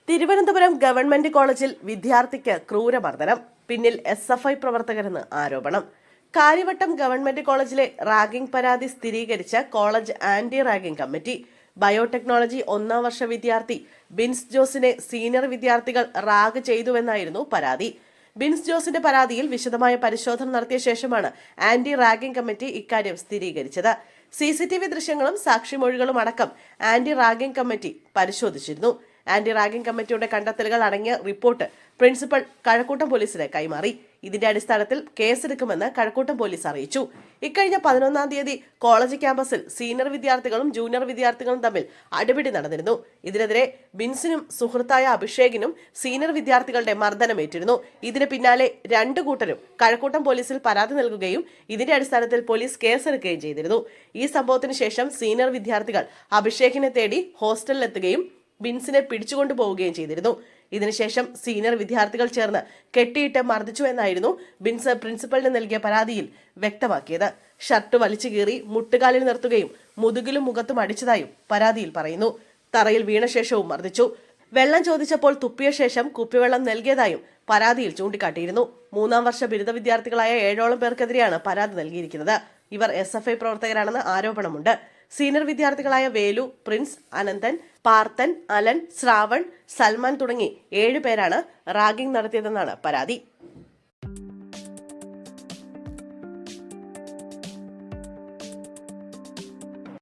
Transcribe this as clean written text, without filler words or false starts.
Thiruvananthapuram government കോളേജിൽ വിദ്യാർത്ഥിക്ക് ക്രൂരമർദ്ദനം. പിന്നിൽ SFI പ്രവർത്തകരെന്ന് ആരോപണം. കാര്യവട്ടം ഗവൺമെന്റ് കോളേജിലെ റാഗിംഗ് പരാതി സ്ഥിരീകരിച്ച college anti ragging committee. Biotechnology 1ാം വർഷ വിദ്യാർത്ഥി ബിൻസ് ജോസിനെ സീനിയർ വിദ്യാർത്ഥികൾ റാഗ് ചെയ്തുവെന്നായിരുന്നു പരാതി. ബിൻസ് ജോസിന്റെ പരാതിയിൽ വിശദമായ പരിശോധന നടത്തിയ ശേഷമാണ് ആന്റി റാഗിംഗ് കമ്മിറ്റി ഇക്കാര്യം സ്ഥിരീകരിച്ചത്. CCTV ദൃശ്യങ്ങളും സാക്ഷിമൊഴികളും അടക്കം ആന്റി റാഗിംഗ് കമ്മിറ്റി പരിശോധിച്ചിരുന്നു. ആന്റി റാഗിംഗ് കമ്മിറ്റിയുടെ കണ്ടെത്തലുകൾ അടങ്ങിയ റിപ്പോർട്ട് പ്രിൻസിപ്പൽ കഴക്കൂട്ടം പോലീസിന് കൈമാറി. ഇതിന്റെ അടിസ്ഥാനത്തിൽ കേസെടുക്കുമെന്ന് കഴക്കൂട്ടം പോലീസ് അറിയിച്ചു. ഇക്കഴിഞ്ഞ 11-ാം തീയതി കോളേജ് ക്യാമ്പസിൽ സീനിയർ വിദ്യാർത്ഥികളും ജൂനിയർ വിദ്യാർത്ഥികളും തമ്മിൽ അടിപിടി നടന്നിരുന്നു. ഇതിനെതിരെ ബിൻസിനും സുഹൃത്തായ അഭിഷേകിനും സീനിയർ വിദ്യാർത്ഥികളുടെ മർദ്ദനമേറ്റിരുന്നു. ഇതിന് പിന്നാലെ രണ്ടു കൂട്ടരും കഴക്കൂട്ടം പോലീസിൽ പരാതി നൽകുകയും ഇതിന്റെ അടിസ്ഥാനത്തിൽ പോലീസ് കേസെടുക്കുകയും ചെയ്തിരുന്നു. ഈ സംഭവത്തിന് ശേഷം സീനിയർ വിദ്യാർത്ഥികൾ അഭിഷേകിനെ തേടി ഹോസ്റ്റലിലെത്തുകയും ബിൻസിനെ പിടിച്ചുകൊണ്ടുപോവുകയും ചെയ്തിരുന്നു. ഇതിനുശേഷം സീനിയർ വിദ്യാർത്ഥികൾ ചേർന്ന് കെട്ടിയിട്ട് മർദ്ദിച്ചു എന്നായിരുന്നു ബിൻസ് പ്രിൻസിപ്പലിന് നൽകിയ പരാതിയിൽ വ്യക്തമാക്കിയത്. ഷർട്ട് വലിച്ചു കീറി മുട്ടുകാലിൽ നിർത്തുകയും മുതുകിലും മുഖത്തും അടിച്ചതായും പരാതിയിൽ പറയുന്നു. തറയിൽ വീണ ശേഷവും മർദ്ദിച്ചു. വെള്ളം ചോദിച്ചപ്പോൾ തുപ്പിയ ശേഷം കുപ്പിവെള്ളം നൽകിയതായും പരാതിയിൽ ചൂണ്ടിക്കാട്ടിയിരുന്നു. 3ാം വർഷ ബിരുദ വിദ്യാർത്ഥികളായ 7ഓളം പേർക്കെതിരെയാണ് പരാതി നൽകിയിരിക്കുന്നത്. ഇവർ SFI പ്രവർത്തകരാണെന്ന് ആരോപണമുണ്ട്. സീനിയർ വിദ്യാർത്ഥികളായ വേലു, പ്രിൻസ്, അനന്തൻ, പാർത്തൻ, അലൻ, ശ്രാവൺ, സൽമാൻ തുടങ്ങി 7 പേരാണ് റാഗിംഗ് നടത്തിയതെന്നാണ് പരാതി.